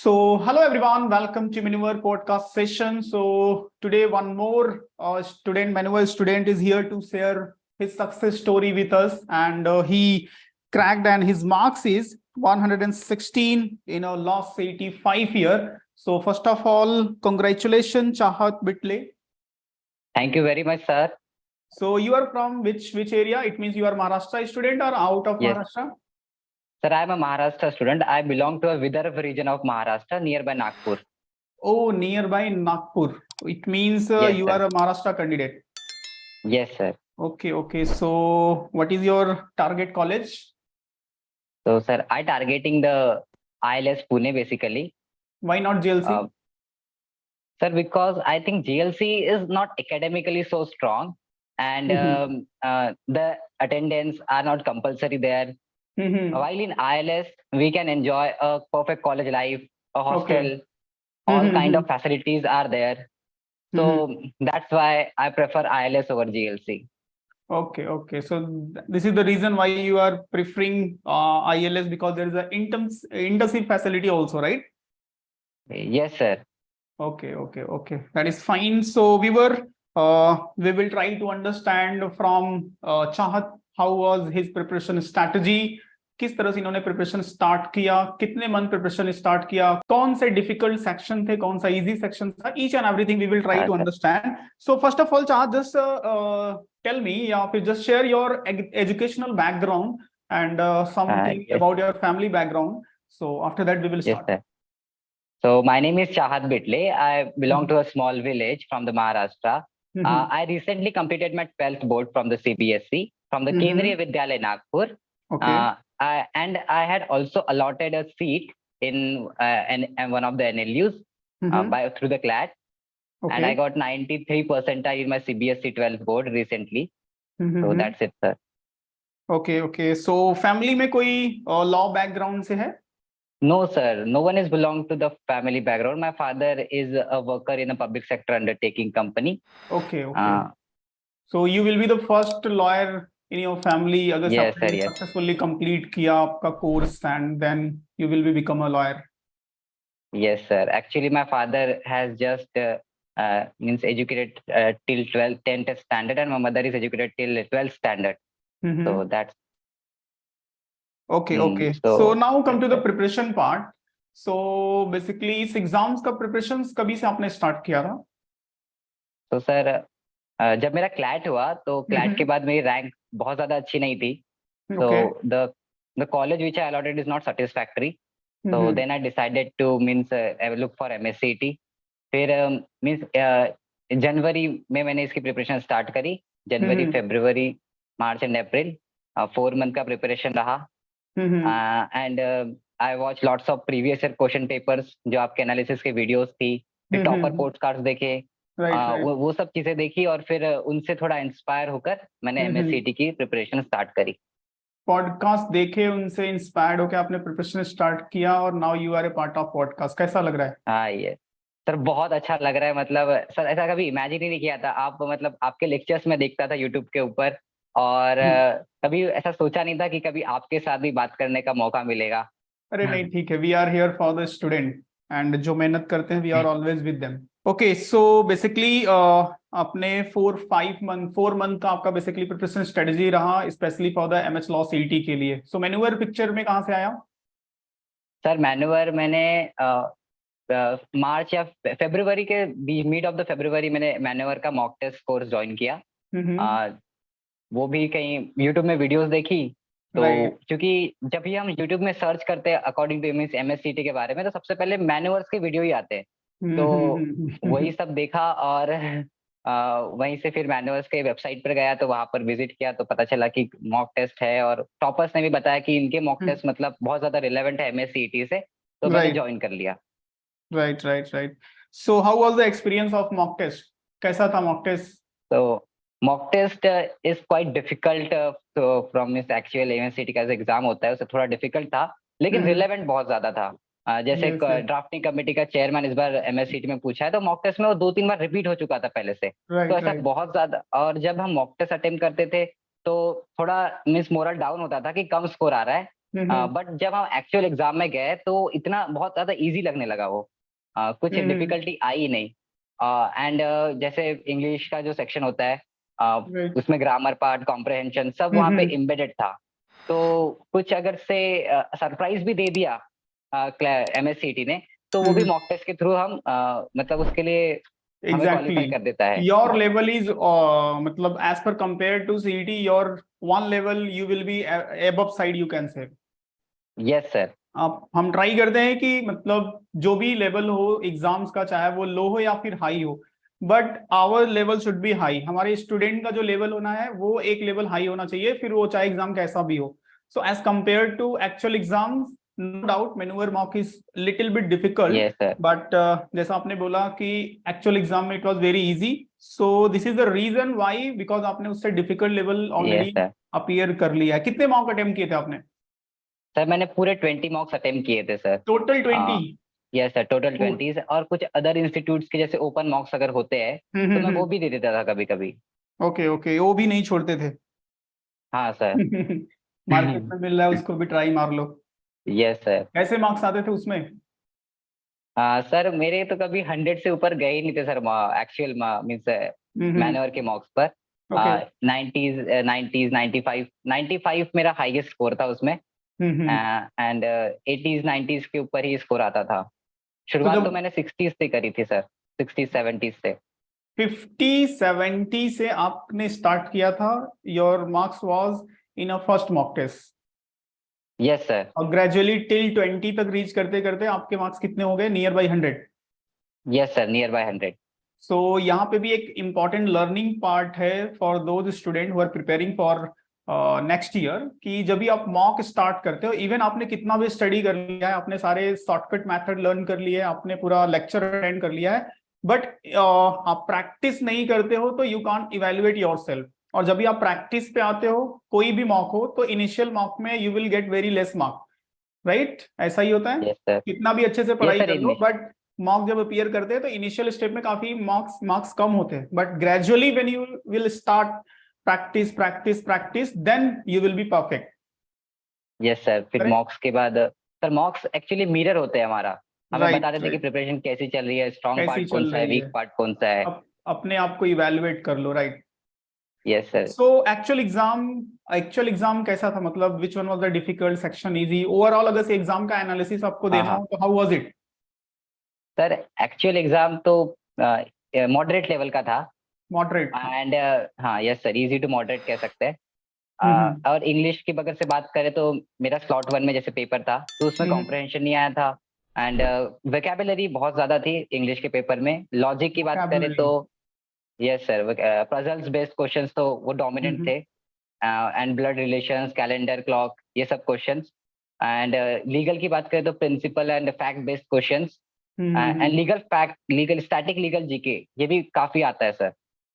Hello everyone, welcome to Maneuver podcast session. So, today one more student, Maneuver student, is here to share his success story with us, and he cracked, and his marks is 116 in a last 85 year. So, first of all, congratulations, Chahat Bitle. Thank you very much, sir. So, you are from which area? It means you are Maharashtra student or out of Yes. Maharashtra? Sir, I am a Maharashtra student. I belong to a Vidarbha region of Maharashtra, nearby Nagpur. Oh, nearby Nagpur. It means Yes, you sir. are a Maharashtra candidate. Yes, sir. Okay. So, what is your target college? So, sir, I targeting the ILS Pune basically. Why not GLC? Sir, because I think GLC is not academically so strong, and the attendance are not compulsory there. While in ILS, we can enjoy a perfect college life, a hostel, all kind of facilities are there. So that's why I prefer ILS over GLC. Okay. So this is the reason why you are preferring ILS, because there is a intensive facility also, right? Yes, sir. Okay. That is fine. So we will try to understand from Chahat how was his preparation strategy, किस तरह से इन्होंने preparation start किया, कितने month preparation start किया, कौन से difficult section थे, कौन सा इजी सेक्शन था, each and everything we will try to understand. So first of all Chahat just tell me या फिर just share your educational background and something Yes. About your family background. So after that we will Yes, start. sir. So my name is Chahat Bitle. I belong to a small village from the Maharashtra. I recently completed my 12th board from the CBSE from the Kendriya Vidyalaya Nagpur. Okay. And I had also allotted a seat in one of the NLUs through the CLAT. Okay. And I got 93 percentile in my CBSE 12th board recently. So that's it, sir. Okay. So family में कोई law background से है? No, sir. No one is belong to the family background. My father is a worker in a public sector undertaking company. Okay. So you will be the first lawyer in your family. अगर Yes, सबने sir, yes. successfully complete किया आपका course, and then you will become a lawyer. Yes, sir. Actually, my father has just means educated till 10th standard, and my mother is educated till 12th standard. So that's Okay. So now come to the preparation part. So basically इस exams का preparations कभी से आपने start किया था? तो sir जब मेरा क्लैट हुआ तो क्लैट के बाद मेरी रैंक बहुत ज्यादा अच्छी नहीं थी. So the college which I allotted is not satisfactory. So then I decided to look for MSCT. फिर जनवरी में मैंने इसकी प्रिपरेशन स्टार्ट करी. जनवरी, फरवरी, मार्च एंड अप्रैल 4 मंथ का प्रिपरेशन रहा. And I watch lots of previous year question papers, जो आपके analysis के वीडियोस थी, फिर टॉपर पोस्टकार्ड्स देखे. वो सब चीजें देखी और फिर उनसे थोड़ा इंस्पायर होकर मैंने MSCT की प्रिपरेशन स्टार्ट करी. पॉडकास्ट देखे, उनसे इंस्पायर्ड होकर आपने प्रिपरेशन स्टार्ट किया और now you are a part of podcast. कैसा लग रहा है? हाँ, ये सर बहुत अच्छा लग रहा है. मतलब सर ऐसा कभी इमेजिन ही नहीं किया था. आप मतलब आपके लेक्चर्स में देखता था यूट्यूब के ऊपर, और कभी ऐसा सोचा नहीं था कि कभी आपके साथ भी बात करने का मौका मिलेगा. अरे नहीं, ठीक है. We are here for the student, and जो मेहनत करते हैं we are always with them. Okay. So basically अपने 4 मंथ का आपका बेसिकली प्रिपरेशन स्ट्रेटजी रहा, specially for the MH law CLT के लिए. सो मैन्यूवर पिक्चर में कहाँ से आया? सर मैन्यूवर मैंने मार्च या फरवरी के मिड ऑफ द फरवरी मैंने मैन्यूवर का मॉक टेस्ट कोर्स ज्वाइन किया. वो भी कहीं यूट्यूब में वीडियोस देखी. तो क्योंकि जब भी हम यूट्यूब में सर्च करते हैं अकॉर्डिंग टू MSCT के बारे में, तो सबसे पहले मैन्यूवर्स के वीडियो ही आते हैं. तो वही सब देखा और वहीं से फिर मैन्यूवर्स के वेबसाइट पर गया, तो वहां पर विजिट किया तो पता चला कि मॉक टेस्ट है, और टॉपर्स ने भी बताया कि इनके मॉक टेस्ट मतलब बहुत ज्यादा रिलेवेंट है MSCT से. तो मैंने ज्वाइन कर लिया. Right. So how was the experience of mock test? कैसा था मॉक टेस्ट? तो mock test is quite difficult from इस एक्चुअल MSCT का एग्जाम होता है, उससे थोड़ा डिफिकल्ट था, लेकिन रिलेवेंट बहुत ज्यादा था. जैसे ड्राफ्टिंग कमेटी का चेयरमैन इस बार MSCT में पूछा है, तो मॉक टेस्ट में वो 2-3 बार रिपीट हो चुका था पहले से. तो ऐसा बहुत ज्यादा. और जब हम मॉक टेस्ट अटेम्प्ट करते थे तो थोड़ा मोरल डाउन होता था कि कम स्कोर आ रहा है, बट जब हम एक्चुअल एग्जाम में गए तो इतना बहुत ज्यादा इजी लगने लगा वो। कुछ डिफिकल्टी आई नहीं। एंड जैसे इंग्लिश का जो सेक्शन होता है, राइट। उसमें ग्रामर पार्ट, कॉम्प्रहेंशन सब वहाँ पे एम्बेडेड था। तो कुछ अगर से सरप्राइज भी दे दिया MSCT ने, तो वो भी मॉक टेस्ट के थ्रू हम मतलब उसके लिए हमें क्वालिफाई कर देता है। योर लेवल इज मतलब as per compare to CET your one level you will be above side you can say. Yes sir. आप हम ट्राई करते हैं कि मतलब जो भी लेवल हो एग्जाम्स का, चाहे वो लो हो या फिर हाई हो, but our level should be high. हमारे स्टूडेंट का जो लेवल होना है वो एक लेवल हाई होना चाहिए, फिर वो चाहे एग्जाम कैसा भी हो। So as compare to actual exam, no doubt मैन्युअर mock is little bit difficult, yes sir. But जैसा आपने बोला कि एक्चुअल एग्जाम में it was very easy, so this is the reason why, because आपने उससे difficult level yes already sir. Appear कर लिया है। कितने मॉक अटेम्प्ट किए थे आपने? सर मैंने पूरे 20 मॉक्स अटेम्प्ट किए थे sir. Total 20? Yes sir, total 20। और कुछ अदर इंस्टीट्यूट्स के जैसे ओपन मॉक्स अगर होते हैं तो मैं वो भी दे देता था कभी कभी। ओके ओके, वो भी नहीं छोड़ते थे। हाँ सर। मार्केट में मिल रहा है उसको भी ट्राई मार लो। Yes sir. कैसे मार्क्स आते थे उसमें? सर मेरे तो कभी 100 से ऊपर गए ही नहीं थे सर, एक्चुअल मीन्स मैन्योर के मॉक्स पर। ओके। 90s 90s 95 मेरा हाईएस्ट स्कोर था उसमें। एंड 80s 90s के ऊपर ही स्कोर आता था। शुरुआत तो मैंने 60s से करी थी सर, 60s 70s से। 50-70 से आपने स्टार्ट किया था, your marks was in a first mock test, yes sir. और ग्रेजुअली टिल 20 तक रीच करते करते आपके मार्क्स कितने हो गए? Near by 100। Yes sir, near by 100। So यहाँ पे भी एक इम्पॉर्टेंट लर्निंग पार्ट है for those student who are preparing for next year, कि जब भी आप मॉक स्टार्ट करते हो, इवन आपने कितना भी स्टडी कर लिया है, आपने सारे शॉर्टकट मेथड लर्न कर लिए, आपने पूरा लेक्चर अटेंड कर लिया है, बट आप प्रैक्टिस नहीं करते हो तो यू कांट इवेल्युएट योरसेल्फ। और जब भी आप प्रैक्टिस पे आते हो, कोई भी मॉक हो, तो इनिशियल मॉक में you will get very less mark, right? ऐसा ही होता है। Yes sir. कितना भी अच्छे से यस पढ़ाई सर, कर लो, बट मॉक जब अपीयर करते हैं तो इनिशियल स्टेप में काफी मार्क्स मार्क्स कम होते हैं, but gradually when you will start practice practice practice, then you will be perfect. Yes sir. फिर Correct? मॉक्स के बाद सर, मॉक्स एक्चुअली मिरर होते हैं हमारा, हमें राइट बताते थे कि राइट, प्रिपरेशन कैसी चल रही है, स्ट्रॉन्ग कैसी पार्ट कौन चल सा है, रही वीक है, पार्ट कौन सा है। अपने आप को इवेल्युएट कर लो, right? Yes sir. So actual exam कैसा था? मतलब which one was the difficult section, easy, overall अगर से एग्जाम का एनालिसिस आपको हाँ देना हाँ हो तो how was it? Sir, actual exam तो मॉडरेट लेवल का था। मॉडरेट था? एंड हाँ yes sir, easy to moderate कह सकते हैं। हम्म और इंग्लिश की अगर से बात करें तो मेरा स्लॉट 1 में जैसे पेपर था तो उसमें हम्म कॉम्प्रहेंशन नहीं आया था। एंड वेकेबुलरी बहुत ज्यादा थी इंग्लिश के पेपर में। लॉजिक की बात करें तो vocabulary, yes sir, puzzles based questions तो वो डोमिनेंट थे। And blood relations, calendar, clock, ये सब क्वेश्चंस। एंड लीगल की बात करें तो principle and fact based questions. And legal static legal GK ये भी काफी आता है सर।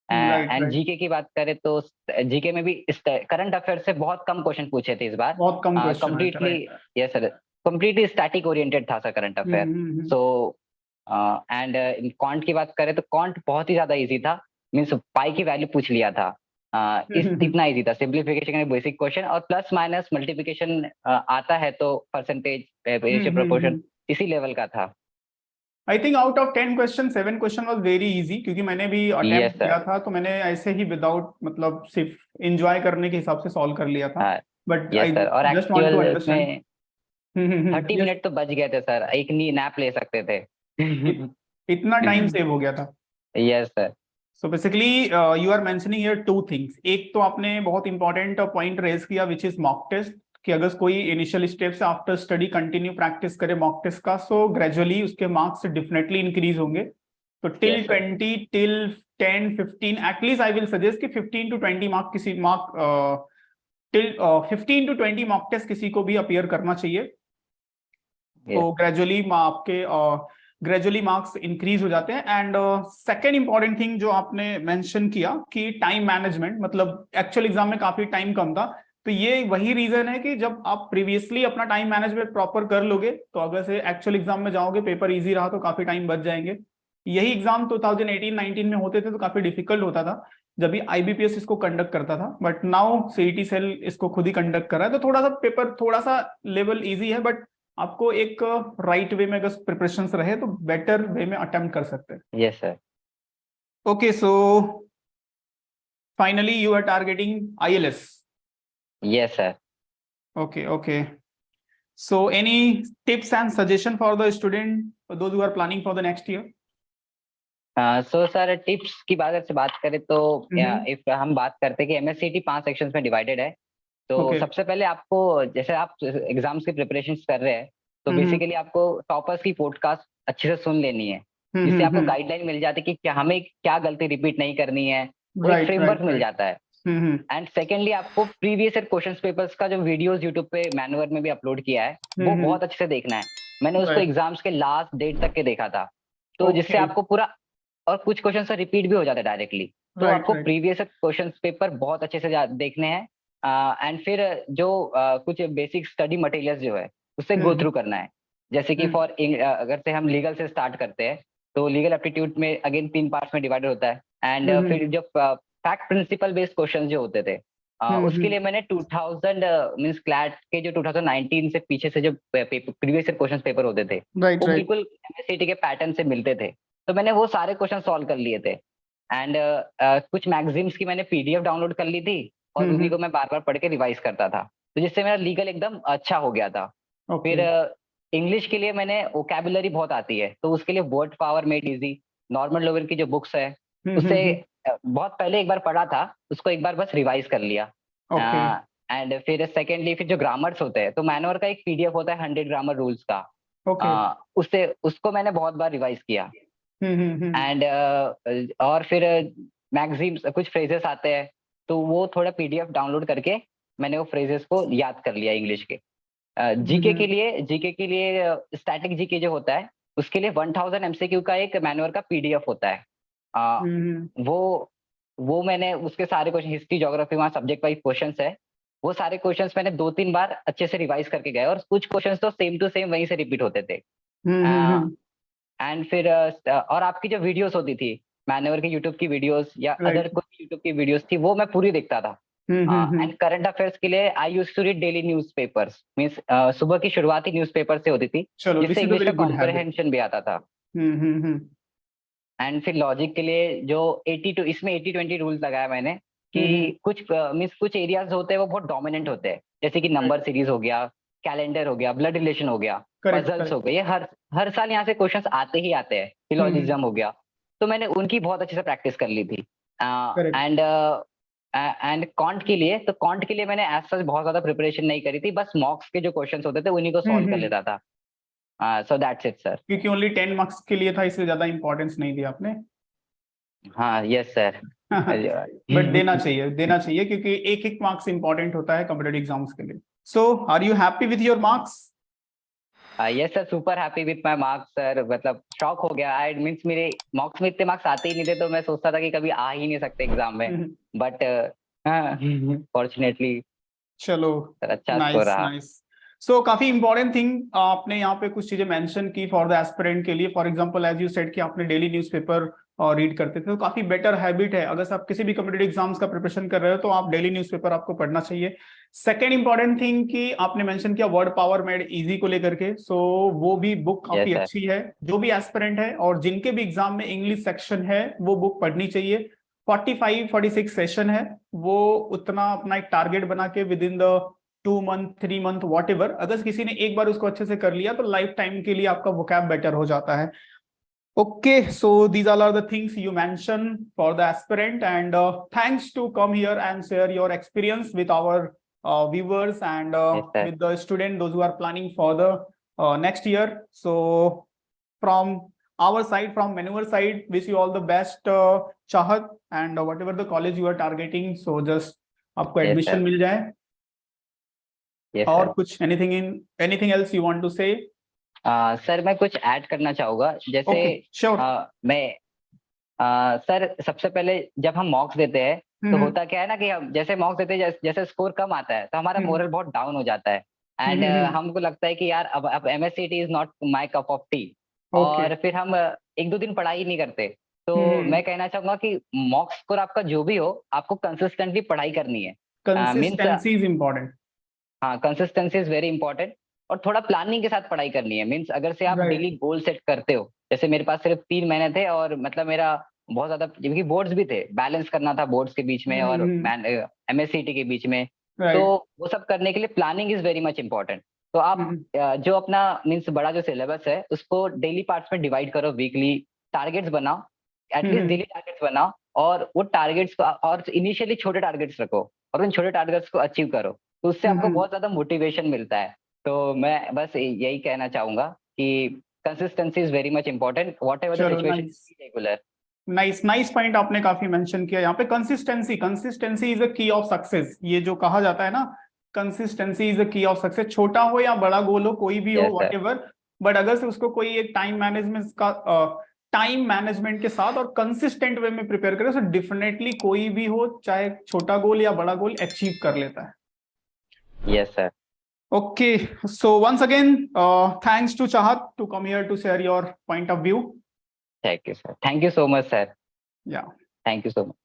राइट एंड राइट, जीके की बात करें तो जीके में भी करंट अफेयर से बहुत कम क्वेश्चन पूछे थे इस बार। बहुत कम क्वेश्चन है, completely right. Yes sir, completely static oriented था sir current affair. So and quant की बात करें तो क्वांट बहुत ही ज्यादा इजी था, मीन्स पाई की वैल्यू पूछ लिया था। इस इतना इजी था, सिंप्लीफिकेशन का बेसिक क्वेश्चन, और प्लस माइनस मल्टीप्लिकेशन आता है तो परसेंटेज रेशियो प्रोपोर्शन इसी लेवल का था। I think out of 10 question 7 question was very easy, क्योंकि मैंने भी यस अटेम्प्ट सर। किया था, तो मैंने ऐसे ही विदाउट मतलब सिर्फ एंजॉय करने के हिसाब से सॉल्व कर लिया था, बट यस आई सर, और just want to actual understand. उसमें 30 यस, मिनट तो बच गए थे सर, एक नी नैप ले सकते थे। इतना टाइम सेव हो गया था। Yes sir. So basically you are mentioning here two things. एक तो आपने बहुत इंपॉर्टेंट पॉइंट रेज किया विच इज मॉक टेस्ट, कि अगर कोई इनिशियल स्टेप से आफ्टर स्टडी कंटिन्यू प्रैक्टिस करे मॉक टेस्ट का, सो ग्रेजुअली उसके मार्क्स डेफिनेटली इंक्रीज होंगे। तो till Yes, sir. 20, till 10-15, at least I will suggest कि 15 to 20 मार्क किसी mark till 15 to 20 mock test किसी को भी अपीयर करना चाहिए। Yes. तो ग्रेजुअली मार्क्स इंक्रीज हो जाते हैं। एंड सेकेंड इंपॉर्टेंट थिंग जो आपने मेंशन किया कि टाइम मैनेजमेंट, मतलब एक्चुअल एग्जाम में काफी टाइम कम था, तो ये वही रीजन है कि जब आप प्रीवियसली अपना टाइम मैनेजमेंट प्रॉपर कर लोगे, तो अगर से एक्चुअल एग्जाम में जाओगे, पेपर इजी रहा तो काफी टाइम बच जाएंगे। यही एग्जाम 2018-19 में होते थे तो काफी डिफिकल्ट होता था जब भी IBPS इसको कंडक्ट करता था, बट नाउ CET सेल इसको खुद ही कंडक्ट कर रहा है, तो थोड़ा सा पेपर थोड़ा सा लेवल इजी है, बट आपको एक राइट वे में अगर प्रिपरेशन रहे तो बेटर वे में अटेम्प्ट कर सकते हैं। Yes sir. Okay, so finally you are targeting ILS। Yes sir. Okay, okay. So any tips and suggestion for the student, for those who are planning for the next year? So sir tips की बात से बात करें तो हम्म। If हम बात करते हैं कि MSCT 5 सेक्शंस में डिवाइडेड है, तो Okay. सबसे पहले आपको, जैसे आप एग्जाम्स की प्रिपरेशन कर रहे हैं, तो हम्म। बेसिकली आपको टॉपर्स की पॉडकास्ट अच्छे से सुन लेनी है, जिससे आपको गाइडलाइन मिल जाती है कि क्या हमें क्या गलती रिपीट नहीं करनी है, और एक राइट फ्रेमवर्क राइट मिल राइट। जाता है। हम्म एंड सेकेंडली आपको प्रीवियस ईयर क्वेश्चन पेपर्स का जो वीडियोस यूट्यूब पे मैनुअल में भी अपलोड किया है, वो बहुत अच्छे से देखना है। मैंने उसको राइट। एग्जाम्स के लास्ट डेट तक के देखा था, तो जिससे ओके। आपको पूरा, और कुछ क्वेश्चन से रिपीट भी हो जाता है डायरेक्टली, तो राइट आपको राइट। प्रीवियस क्वेश्चन पेपर बहुत अच्छे से देखने हैं। एंड फिर जो कुछ बेसिक स्टडी मटेरियल्स जो है उससे गो थ्रू करना है। जैसे कि फॉर अगर से हम लीगल से स्टार्ट करते हैं, तो लीगल एप्टीट्यूड में अगेन 3 पार्ट्स में डिवाइडेड होता है। एंड फिर जो फैक्ट प्रिंसिपल बेस्ड क्वेश्चन जो होते थे, उसके लिए मैंने 2000 मींस क्लैट के जो 2019 से पीछे से जो प्रीवियस ईयर क्वेश्चन पेपर होते थे, राइट वो राइट। बिल्कुल MSCT के पैटर्न से मिलते थे, तो मैंने वो सारे क्वेश्चन सॉल्व कर लिए थे। एंड कुछ मैगजीन्स की मैंने PDF डाउनलोड कर ली थी, और उन्हीं को मैं बार बार पढ़ के रिवाइज करता था, तो जिससे मेरा लीगल एकदम अच्छा हो गया था। फिर ओके। इंग्लिश के लिए मैंने वोकैबुलरी बहुत आती है, तो उसके लिए word power made easy, normal level की जो बुक्स है उससे बहुत पहले एक बार पढ़ा था, उसको एक बार बस रिवाइज कर लिया। ओके। एंड फिर सेकेंडली फिर जो ग्रामर्स होते हैं, तो मैनुअल का एक PDF होता है 100 ग्रामर रूल्स का, ओके। उससे उसको मैंने बहुत बार रिवाइज किया। हम्म। एंड और फिर मैगजीन्स कुछ फ्रेजेस आते हैं, तो वो थोड़ा PDF डाउनलोड करके मैंने वो फ्रेजेस को याद कर लिया इंग्लिश के। जीके के लिए स्टैटिक जीके जो होता है, उसके लिए 1000 MCQ का एक मैनुअल का PDF होता है। अ, वो मैंने उसके सारे क्वेश्चन, हिस्ट्री ज्योग्राफी वहाँ सब्जेक्ट वाइज क्वेश्चंस है, वो सारे क्वेश्चंस मैंने 2-3 बार अच्छे से रिवाइज करके गया, और कुछ क्वेश्चंस तो सेम टू सेम वहीं से रिपीट होते थे। एंड फिर और आपकी जो वीडियोस होती थी, मैन्योर की यूट्यूब की वीडियोस या अदर राइट। कोई यूट्यूब की वीडियोस थी, वो मैं पूरी देखता था। एंड करंट अफेयर्स के लिए I used to read daily newspapers, means सुबह की शुरुआत ही न्यूज़पेपर से होती थी, चलो, दिस जिससे इज अ इंग्लिश का वेरी गुड हैबिट। कॉम्प्रहेंशन भी आता था। एंड फिर लॉजिक के लिए जो 82, इसमें 80-20 रूल्स लगाया मैंने, कि कुछ मींस कुछ एरियाज होते हैं वो बहुत डोमिनेंट होते हैं, जैसे कि नंबर सीरीज हो गया, कैलेंडर हो गया, ब्लड रिलेशन हो गया, करेक्ट पजल्स हो करेक्ट। गए, ये हर हर साल यहाँ से क्वेश्चंस आते ही आते हैं, फिलोजिज्म हो गया, तो मैंने उनकी बहुत अच्छे से प्रैक्टिस कर ली थी। करेक्ट। एंड कॉन्ट के लिए, तो कॉन्ट के लिए मैंने एज सच बहुत ज्यादा प्रिपरेशन नहीं करी थी, बस मॉक्स के जो क्वेश्चंस होते थे उन्हीं को सॉल्व कर लेता था। So that's it sir. क्योंकि ओनली 10 मार्क्स के लिए था, इसलिए ज्यादा इंपॉर्टेंस नहीं दिया आपने। हाँ यस सर। बट देना चाहिए क्योंकि एक एक मार्क्स इंपॉर्टेंट होता है कॉम्पिटेटिव एग्जाम्स के लिए। So are you happy with your marks? Yes sir, super happy with my marks sir, मतलब शॉक हो गया। आई मींस मेरे मॉक्स में इतने मार्क्स आते ही नहीं थे, तो मैं सोचता था कि कभी आ ही नहीं सकते एग्जाम में, बट फॉर्चुनेटली चलो, सर अच्छा स्कोर नाइस रहा। नाइस। सो काफी इंपॉर्टेंट थिंग आपने यहाँ पे कुछ चीजें मेंशन की फॉर द एस्पिरेंट के लिए। For example as you said कि आपने डेली न्यूज़पेपर रीड करते थे, तो काफी बेटर हैबिट है। अगर आप किसी भी कॉम्पिटेटिव एग्जाम्स का प्रिपरेशन कर रहे हो तो आप डेली न्यूज़पेपर आपको पढ़ना चाहिए। सेकेंड इंपॉर्टेंट थिंग कि आपने मेंशन किया वर्ड पावर मेड इजी को लेकर के, सो वो भी बुक यस काफी सर। अच्छी है। जो भी एस्पिरेंट है और जिनके भी एग्जाम में इंग्लिश सेक्शन है वो बुक पढ़नी चाहिए। 45-46 सेशन है, वो उतना अपना एक टारगेट बना के with in the 2 month 3 month what ever, अगर किसी ने एक बार उसको अच्छे से कर लिया तो लाइफ टाइम के लिए आपका वोकैब बेटर हो जाता है। Okay, so these are the things you mention for the aspirant, and thanks to come here and share your experience with our viewers and yes sir. with the student those who are planning for the next year. So from our side, from Manure side, wish you all the best, Chahat, and whatever the college you are targeting, so just आपको yes admission sir. मिल जाए। Yes और sir. कुछ anything else you want to say? Sir मैं कुछ add करना चाहूंगा, जैसे ओके, श्योर। मैं सर सबसे पहले जब हम मॉक्स देते हैं, तो होता क्या है ना कि हम जैसे मॉक्स देते हैं, जैसे स्कोर कम आता है तो हमारा मोरल बहुत डाउन हो जाता है, एंड हमको लगता है कि यार अब MSCT is not my cup of T. और फिर हम 1-2 दिन पढ़ाई नहीं करते। तो मैं कहना चाहूंगा कि मॉक स्कोर आपका जो भी हो, आपको कंसिस्टेंटली पढ़ाई करनी है। Consistency is important. हाँ, कंसिस्टेंसी इज वेरी इंपॉर्टेंट और थोड़ा प्लानिंग के साथ पढ़ाई करनी है। मीन्स अगर से आप Right. डेली गोल सेट करते हो, जैसे मेरे पास सिर्फ 3 महीने थे और मतलब मेरा बहुत ज्यादा, क्योंकि बोर्ड्स भी थे, बैलेंस करना था बोर्ड्स के बीच में और MSCT के बीच में। Right. तो वो सब करने के लिए planning is very much important. तो आप जो अपना मीन्स बड़ा जो सिलेबस है उसको डेली पार्ट्स में डिवाइड करो, वीकली टारगेट्स बनाओ, एटलीस्ट डेली टारगेट्स बनाओ और वो टारगेट्स को और इनिशियली छोटे टारगेट्स रखो और उन छोटे टारगेट्स को अचीव करो, तो उससे आपको बहुत ज्यादा मोटिवेशन मिलता है। तो मैं बस यही कहना चाहूंगा कि consistency is very much important, whatever the situation, regular. Nice point आपने काफी मेंशन किया यहाँ पे। कंसिस्टेंसी इज अ की ऑफ सक्सेस। ये जो कहा जाता है ना, कंसिस्टेंसी इज अ की ऑफ सक्सेस। छोटा हो या बड़ा गोल हो, कोई भी हो, व्हाटएवर, बट अगर से उसको कोई एक टाइम मैनेजमेंट के साथ और कंसिस्टेंट वे में प्रिपेयर करे, तो डेफिनेटली कोई भी हो, चाहे छोटा गोल या बड़ा गोल, अचीव कर लेता है। Yes sir. Okay, so once again, thanks to Chahat to come here to share your point of view. Thank you, sir. Thank you so much, sir. Yeah. Thank you so much.